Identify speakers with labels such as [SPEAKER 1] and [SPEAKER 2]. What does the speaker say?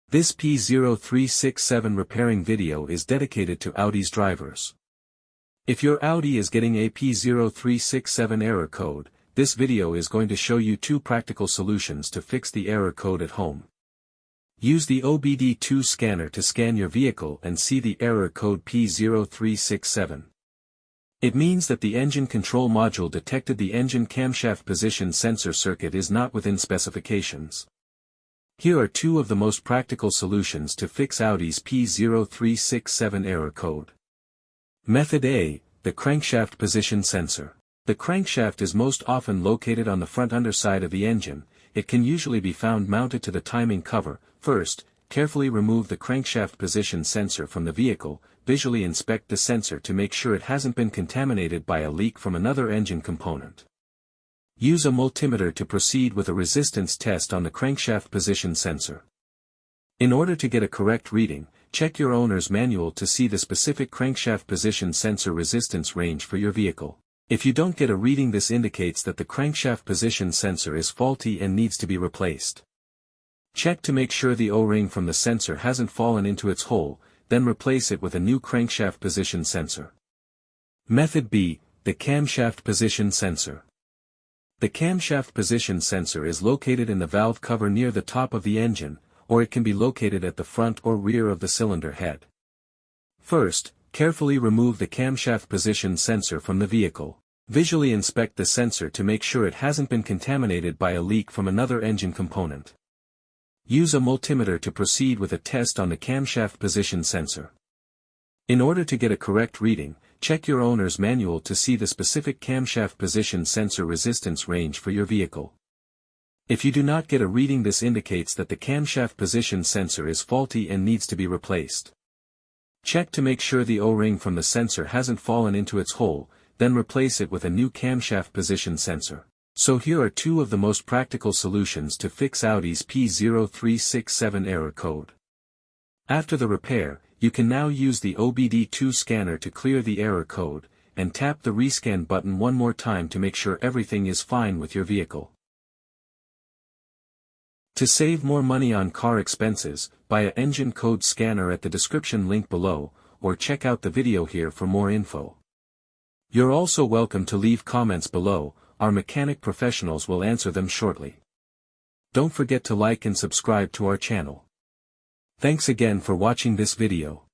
[SPEAKER 1] This P0367 repairing video is dedicated to Audi's drivers. If your Audi is getting a P0367 error code, this video is going to show you two practical solutions to fix the error code at home. Use the OBD2 scanner to scan your vehicle and see the error code P0367. It means that the engine control module detected the engine camshaft position sensor circuit is not within specifications. Here are two of the most practical solutions to fix Audi's P0367 error code. Method A, the crankshaft position sensor. The crankshaft is most often located on the front underside of the engine. It can usually be found mounted to the timing cover. First, carefully remove the crankshaft position sensor from the vehicle. Visually inspect the sensor to make sure it hasn't been contaminated by a leak from another engine component. Use a multimeter to proceed with a resistance test on the crankshaft position sensor. In order to get a correct reading, check your owner's manual to see the specific crankshaft position sensor resistance range for your vehicle. If you don't get a reading, this indicates that the crankshaft position sensor is faulty and needs to be replaced. Check to make sure the O-ring from the sensor hasn't fallen into its hole, then replace it with a new crankshaft position sensor. Method B, the camshaft position sensor. The camshaft position sensor is located in the valve cover near the top of the engine, or it can be located at the front or rear of the cylinder head. First, carefully remove the camshaft position sensor from the vehicle. Visually inspect the sensor to make sure it hasn't been contaminated by a leak from another engine component. Use a multimeter to proceed with a test on the camshaft position sensor. In order to get a correct reading, check your owner's manual to see the specific camshaft position sensor resistance range for your vehicle. If you do not get a reading, this indicates that the camshaft position sensor is faulty and needs to be replaced. Check to make sure the O-ring from the sensor hasn't fallen into its hole, then replace it with a new camshaft position sensor. So here are two of the most practical solutions to fix Audi's P0367 error code. After the repair, you can now use the OBD2 scanner to clear the error code, and tap the rescan button one more time to make sure everything is fine with your vehicle. To save more money on car expenses, buy an engine code scanner at the description link below, or check out the video here for more info. You're also welcome to leave comments below. Our mechanic professionals will answer them shortly. Don't forget to like and subscribe to our channel. Thanks again for watching this video.